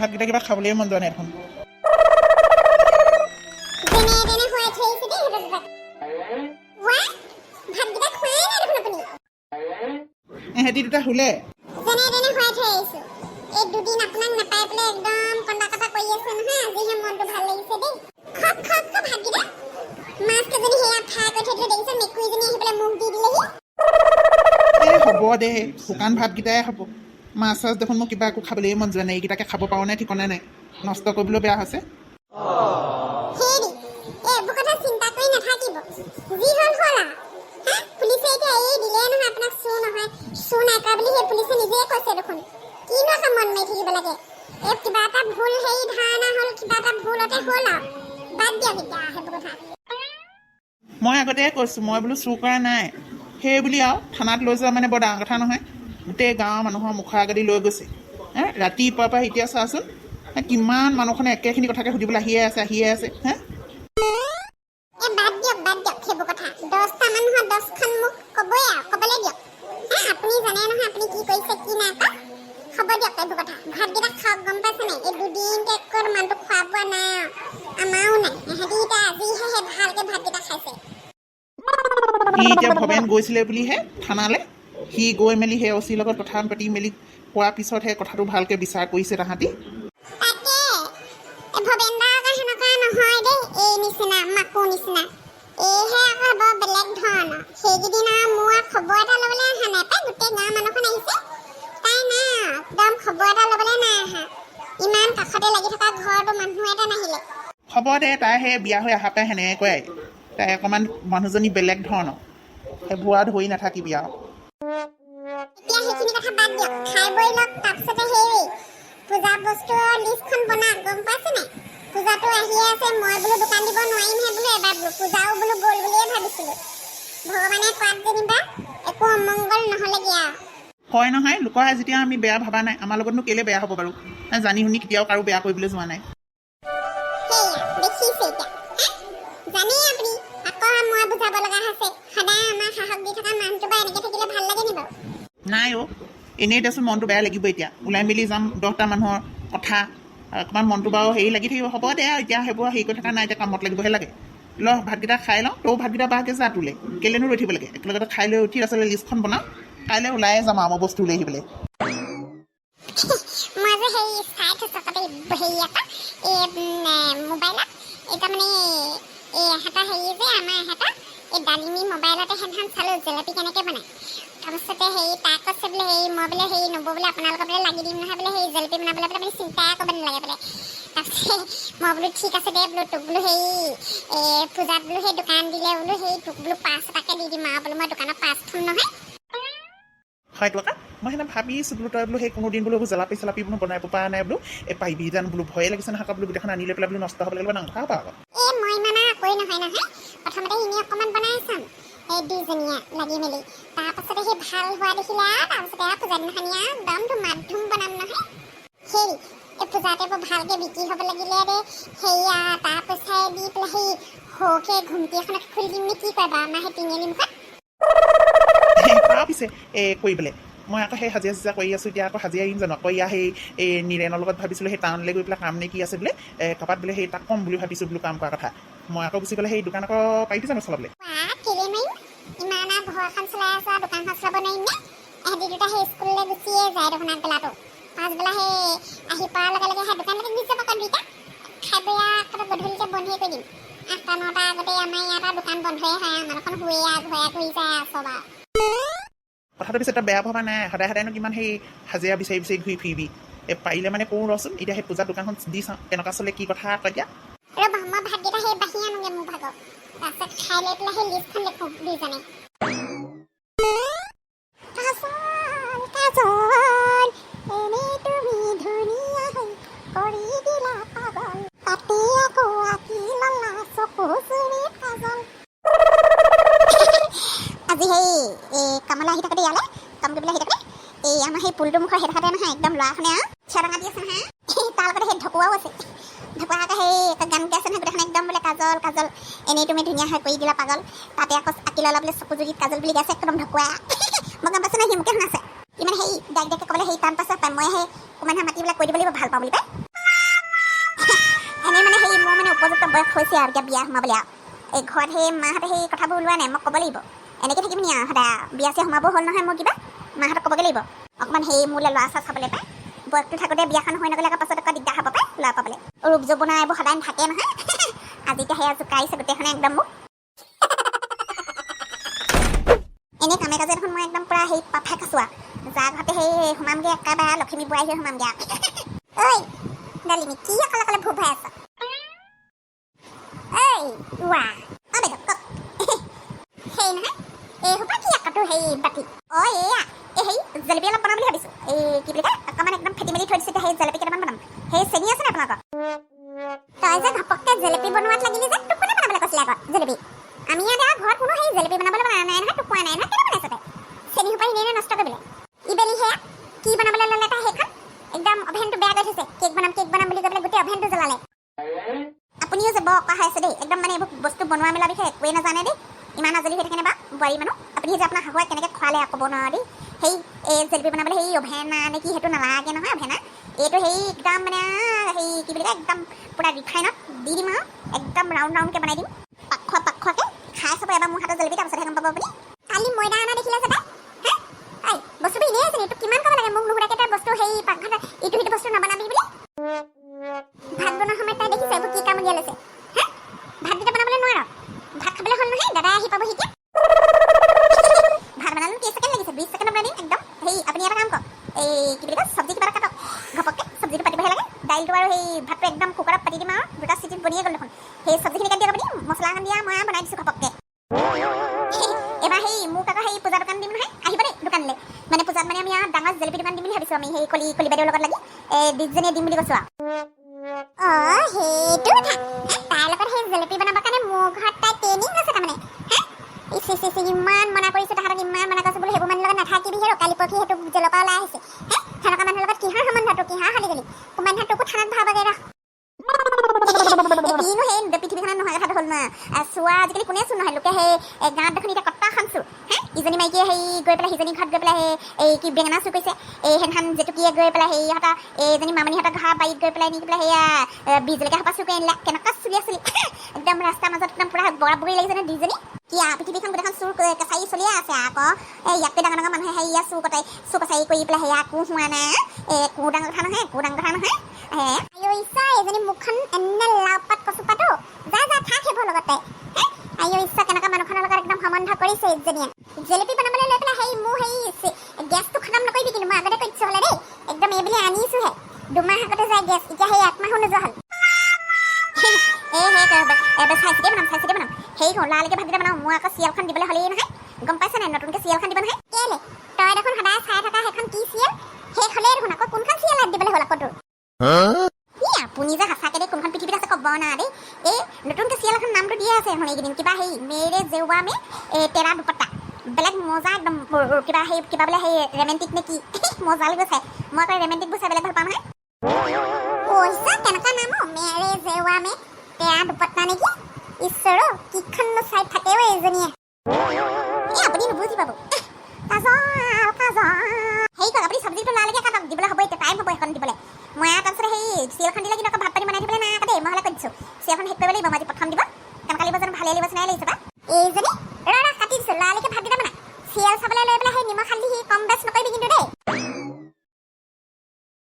ভাতকেইটা কিবা খাবলৈ মন যোৱা নাই এখন। এহেঁতি দুটা শুলে হ'ব দে, শুকান ভাতকেইটাই হ'ব। মাছ চাছ দেখোন মোক কিবা একো খাবলৈ মন যোৱা নাই। এইকেইটাকে খাব পাৰোঁ নাই ঠিকনা নাই, নষ্ট কৰিবলৈ বেয়া হৈছে। মই আগতে কৈছোঁ, মই বোলো চুৰ কৰা নাই, সেই বুলি আৰু থানাত লৈ যোৱা মানে বৰ ডাঙৰ কথা নহয়। গোটেই গাঁৱৰ মানুহৰ মুখৰ আগেদি লৈ গৈছে। ৰাতিপুৱাৰ পৰা এতিয়া চাচোন, কিমান মানুহখনে একেখিনি কথাকে সুধিবলৈ আহিয়ে আছে হা। সি এতিয়া ভৱেন গৈছিলে বুলিহে থানালৈ, সি গৈ মেলি সেই অচিৰ লগত কথা পাতি মেলি কোৱাৰ পিছতহে কথাটো ভালকৈ বিচাৰ কৰিছে তাহাঁতি। হ'ব দে, তাই সেই বিয়া হৈ অহা পাই সেনেকৈ কয়। তাই অকণমান মানুহজনী বেলেগ ধৰণৰ, সেই বুঢ়া ধৰি নাথাকিবি আৰু। হয় নহয়, লোকৰ যেতিয়া আমি বেয়া ভবা নাই, আমাৰ লগতনো কেলে বেয়া হ'ব বাৰু। জানি শুনি কেতিয়াও কাৰো বেয়া কৰিবলৈ যোৱা নাই। নাই অ', এনেই দেচোন মনটো বেয়া লাগিব। এতিয়া ওলাই মেলি যাম, 10টা মানুহৰ কথা, অকণমান মনটো বাৰু হেৰি লাগি থাকিব। হ'ব দে, এতিয়া সেইবোৰ হেৰি কৰি থকা নাই, এতিয়া কামত লাগিবহে লাগে। ভাতকেইটা খাই লওঁ, তৌ ভাতকেইটা বাৰকৈ যা তোলে, কেলেনো ৰৈ থাকিব লাগে। একেলগতে খাই লৈ উঠি আচলতে লিষ্টখন বনাওঁ, কাইলৈ ওলাই যাম আৰু মই বস্তু লৈ আহিবলৈ। ডালিমি মোবাইলতে সেইদিনাখন চালোঁ জেলেপি কেনেকৈ বনায়। তাৰপিছতে তাক কৈছে বোলে মই বোলে নব বোলে আপোনালোকৰ বোলে লাগি দিম নহয় বোলে জেলেপি বনাবলৈ বোলে চিন্তাই কৰিব নালাগে বোলে। তাৰপিছত মই বোলো ঠিক আছে দে বোলো, তোক বোলো পূজাত বোলো দোকান দিলে বোলো তোক বোলো 5 টকাকৈ দি দিম আৰু বোলো মই দোকানত 5 থ'ম নহয়। হয় টকা, মই সেইদিনা ভাবিছোঁ বোলো তই বোলো কোনোদিন বোলো জেলাপি চেলাপি বোলো বনাই পৰা নাই বোলো, পাৰিবি জানো বোলো, ভয়ে লাগিছে নহয় বোলো গোটেইখন আনি লৈ পেলাই বোলো নষ্ট হ'ব লাগিব না কথা পাওঁ। মই ইমান একোৱেই নহয়, প্ৰথমতে এনেই অকণমান বনাই চাম, দুইজনীয়া লাগি মেলি। তাৰপাছতে ভাল হোৱা দেখিলে তাৰপিছতে পূজা দিনাখনি একদম ধুম বনাম নহয়। পূজাতে ভালকৈ বিক্ৰী হ'ব লাগিলে তাৰ পইচাই দি পেলাই সৰুকৈ ঘুমটি এখনত খুলি দিম নে কি কয় বাৰু আমাৰ তিনিআলি মুখত। পিছে কৰিবলৈ মই আকৌ হাজিৰা কৰি আছোঁ। এতিয়া আকৌ হাজিৰা আহিম জানো? আকৌ নীৰেণৰ লগত ভাবিছিলোঁ টাউনলৈ গৈ পেলাই কাম নে কি আছে বোলে, কাবাত বোলে তাক ক'ম বুলি ভাবিছোঁ বোলো কাম কৰা কথা। মই আকৌ গুচি গ'লে দোকান আকৌ পাৰিবি জানো চলাবলৈ? ইমান ঘৰখন চলাই আছো আৰু দোকানখন চলাব নোৱাৰিম নে? এহেঁতি দুটা স্কুললৈ গুচিয়ে যায় দেখোন আগবেলাটো, পাছবেলা আহি পোৱাৰ লগে লগে দোকানলৈকে গুচি যাব। দুইটা খাই বৈ গধূলিতে বন্ধই কৰি দিম। 8টা 9টা আগতে আমাৰ ইয়াত দোকান বন্ধই হয়, মানুহখন শুৱে ঘৰে ঘূৰি যায় চব। কথাটো পিছত তই বেয়া ভবা নাই, সদায়নো কিমান হাজিৰা বিচাৰি ঘূৰি ফুৰিবি। পাৰিলে মানে কৰোঁ ৰচোন, এতিয়া পূজাত দোকানখন দি চাওঁ কেনেকুৱা চলে কি কথা কয় এতিয়া। মই ভাতকেইটা বাঢ়ি আনোগৈ মোৰ ভাগত, তাৰপিছত খাই লৈ পেলাই লিষ্টখন দেখোঁ দুইজনে। আজি কামলৈ আহি থাকে ইয়ালৈ, কাম কৰিবলৈ আহি থাকে। আমাৰ পুলটোৰ মুখৰ সেইডোখৰতে নহয় একদম ল'ৰাখনে চেৰঙা দি আছে নহয়, তাৰ লগতে ঢকুৱাও আছে। ঢকুৱা আকৌ গান গাই আছে নহয় গোটেইখন একদম বোলে কাজল কাজল এনেই তুমি ধুনীয়া হৈ কৰি দিলা পাগল। তাতে আকৌ আঁকি ল'লা বোলে চকু জুগিত কাজল বুলি গাইছে একদম ঢকুৱা। মই গম পাইছোঁ নহয় সি মোকে শুনাইছে। ইমান ডাইক ক'বলৈ টান পাইছে পায়। মই অকণমান মাতিবিলাক কৈ দিব লাগিব ভাল পাওঁ বুলি পায়। উপযুক্ত বয়স হৈছে আৰু এতিয়া বিয়া সোমাবলৈ আৰু এই ঘৰত সেই মাহঁতে সেই কথাবোৰ ওলোৱা নাই মই ক'ব লাগিব এনেকৈ থাকিম নি আৰু সদায় বিয়া চিয়া সোমাব হ'ল নহয় মোৰ কিবা মাহঁতক ক'বগৈ লাগিব অকণমান সেই মোলৈ ল'ৰা ছোৱালী চাবলৈ পায় বয়সটো থাকোঁতে বিয়াখন হৈ নগ'লে আকৌ পাছত আকৌ দিগদাৰ হ'ব পায় ল'ৰা পাবলৈ ৰূপ যৌৱনা এইবোৰ সদায় থাকে নহয় আজি এতিয়া সেয়া জোকাৰিছে গোটেইখনে একদম মোক এনেই কামে কাজে দেখোন মই একদম পূৰা সেই পাফেক আছোঁ আৰু যাৰ ঘৰতে সেই সোমামগৈ একেবাৰে লখিমী বোৱাৰী হৈ সোমামগৈ আৰু ঐ ডালিমি কি অকলে অকলে ভূ ভাই আছ ঐ ৱা অ' বাইদেউ কওক সেই নহয় এই সোপা কি আকৌ সেই বাতি অ' এয়া এই সেই জেলেপি অলপ বনাম বুলি ভাবিছোঁ এই কি বুলি কয় অকণমান একদম ফেটি মেলি থৈ দিছোঁ এতিয়া সেই জেলেপি কেইটামান বনাম সেই চেনি আছে নে আপোনালোকৰ তই যে ঘপককৈ জেলেপি বনোৱাত লাগিলি যে তোক কোনে বনাবলৈ কৈছিলে আকৌ জেলেপি আমি ইয়াত ঘৰত কোনো সেই জেলেপি বনাবলৈ বনা নাই নহয় তোক কোৱা নাই নহয় কেনে বনাইছ তই চেনি সোপা এনেই নষ্ট কৰিবলৈ ইবেলি সেয়া কি বনাবলৈ ল'লে তাই সেইখন একদম অভেনটো বেয়া কৰি থৈছে কেক বনাম বুলি কৈ পেলাই গোটেই অভেনটো জ্বলালে আপুনিও যে বৰ অকা হৈ আছে দেই একদম মানে এইবোৰ বস্তু বনোৱা মেলা বিষয়ে একোৱেই নাজানে দেই ইমান আজলি হৈ থাকেনে বা বোৱাৰী মানুহ আপুনি যে আপোনাৰ শাহুৱাক কেনেকৈ খোৱালে ক'ব নোৱাৰো দেই সেই এই জেলেপি বনাবলৈ সেই অভেনা নে কি সেইটো নালাগে নহয় অভেনা এইটো সেই একদম মানে সেই কি বুলি কয় একদম পূৰা ৰিফাইনত দি দিম আৰু একদম ৰাউণ্ড ৰাউণ্ডকৈ বনাই দিম পাখোৱাকৈ খাই চাব এবাৰ মোৰ হাতৰ জেলেপি তাৰপিছতহে গম পাব আপুনি কালি ময়দা অনা দেখিলে যে তাই বস্তুটো এনেই আছে তোক কিমান ক'ব লাগে মোক নুসুধাকৈ তই বস্তু সেই পাকঘৰত ইটো সিটো বস্তু নবনাবি বুলি ভাত বনোৱাৰ সময়ত তাই দেখিছে এইবোৰ কি কাম উলিয়াই লৈছে ভাতকেইটা বনাবলৈ নোৱাৰ ভাত খাবলৈ হ'ল নহয় দাদাই আহি পাব এতিয়া ভাত বনালোঁ 30 ছেকেণ্ড লাগিছে 20 ছেকেণ্ড বনাই দিম একদম সেই আপুনি এটা কাম কৰক এই কি বুলি কয় চব্জি কিবা এটা কাটক ঘপককৈ চব্জিটো পাতিবহে লাগে দাইলটো আৰু সেই ভাতটো একদম কুকাৰত পাতি দিম আৰু দুটা চিটিত বনিয়ে গ'ল দেখোন সেই চব্জিখিনি কাটি দিয়ক আপুনি মছলা এখন দিয়া মই বনাই দিছোঁ ঘপককৈ এবাৰ সেই মোক আকৌ সেই পূজা দোকান দিম নহয় আহিব দেই দোকানলৈ মানে পূজাত মানে আমি ডাঙৰ জেলেপি দোকান দিম বুলি ভাবিছোঁ আমি সেই কলি বাইদেউৰ লগত লাগি ডিজনীয়ে দিম বুলি কৈছোঁ আৰু সেইটো কথা তাইৰ লগত সেই জেলেপি বনাবৰ কাৰণে মোৰ ঘৰত তাই ট্ৰেইনিং আছে তাৰমানে ইমান মনা কৰিছোঁ তাহাঁতক ইমান মনা কৰিছোঁ বোলো সেইবোৰ মানুহৰ লগত নাথাকিবি হেৰ কালি পৰহি সেইটো জেলৰ পৰা ওলাই আহিছে সেনেকুৱা মানুহৰ লগত কিহৰ সম্বন্ধটো কিহৰ শালি গলি কোনোবা দিনা তোকো থানাত ভৰাবগৈ ৰহ কিনো সেই পৃথিৱীখনত নহয় কথাটো হ'ল না চোৱা আজিকালি কোনে চোন নহয় লোকে সেই গাঁৱত দেখোন এতিয়া কটা খানছোঁ ইজনী মাইকীয়ে সেই গৈ পেলাই সিজনী ঘৰত গৈ পেলাই এই কি বেঙেনা চুৰ কৰিছে এই সেইদিনাখন জেতুকীয়ে গৈ পেলাই সেইহঁতৰ এইজনী মামণিহঁতৰ ঘৰ বাৰীত গৈ পেলাই নি পেলাই সেয়া বিজলকীয়া সোপা চুৰ কৰি আনিলে কেনেকুৱা চুলি একদম ৰাস্তাৰ মাজত একদম পূৰা বগা বগৰী লাগিছে ন দুইজনী কি পৃথিৱীখন গোটেইখন চুৰ কেঁচাৰি চলিয়ে আছে আকৌ এই ইয়াতকৈ ডাঙৰ ডাঙৰ মানুহে সেয়া চুৰ কচাৰি কৰি পেলাই সেয়া একো হোৱা নাই একো ডাঙৰ কথা নহয় এজনী মুখখন এনে লাওপাত কচুপাতো যা থাক সেইবোৰ লগতে ইচ্ছা কেনেকুৱা মানুহখনৰ লগত একদম সম্বন্ধ কৰিছে ইজনীয়ে জেলেপি বনাবলৈ লৈ পেলাই সেই মোৰ সেই গেছটো খতম নকৰিবি কিন্তু মই আগতে কৈ দিছোঁ হ'লে দেই একদম এইবুলি আনিছোঁহে 2 মাহ আগতে যায় গেছ এতিয়া সেই 1 মাহো নোযোৱা হ'ল চাই বনাম সেই লালকৈ ভাতকেইটা বনাওঁ মই আকৌ চিৰিয়েলখন দিবলৈ হ'লেই নহয় গম পাইছা নাই নতুনকৈ চিৰিয়েলখন দিব নহয় কেলে তই দেখোন সদায় চাই থকা সেইখন কি চিৰিয়েল শেষ হ'লেই দেখোন আকৌ কোনখন চিৰিয়েল দিবলৈ হ'ল আকৌ তোৰ আপুনি যে সঁচাকৈ দেই কোনখন পৃথিৱীত আছে ক'ব না দেই এই নতুনকৈ চিৰিয়েল এখন নামটো দিয়ে আছে এখন এইকেইদিন কিবা সেই মেৰে জেউৱা মে তেৰা দুপট্টা বেলেগ মজা একদম কিবা বোলে সেই ৰেমেণ্টিক নে কি মজা লাগি গৈছে মই আকৌ ৰেমেণ্টিকবোৰ চাই বেলেগ ভাল পাওঁ নহয় কেনেকুৱা নাম মেৰে জেউৱা মে তেৰা দুপট্টা নেকি ঈশ্বৰ কিখননো চাই থাকেও এইজনীয়ে আপুনি নুবুজি পাব কাজল হেৰি কৰক আপুনি চব্জিটো লালকৈ কাটক দিবলৈ হ'ব এতিয়া টাইম হ'ব সেইখন দিবলৈ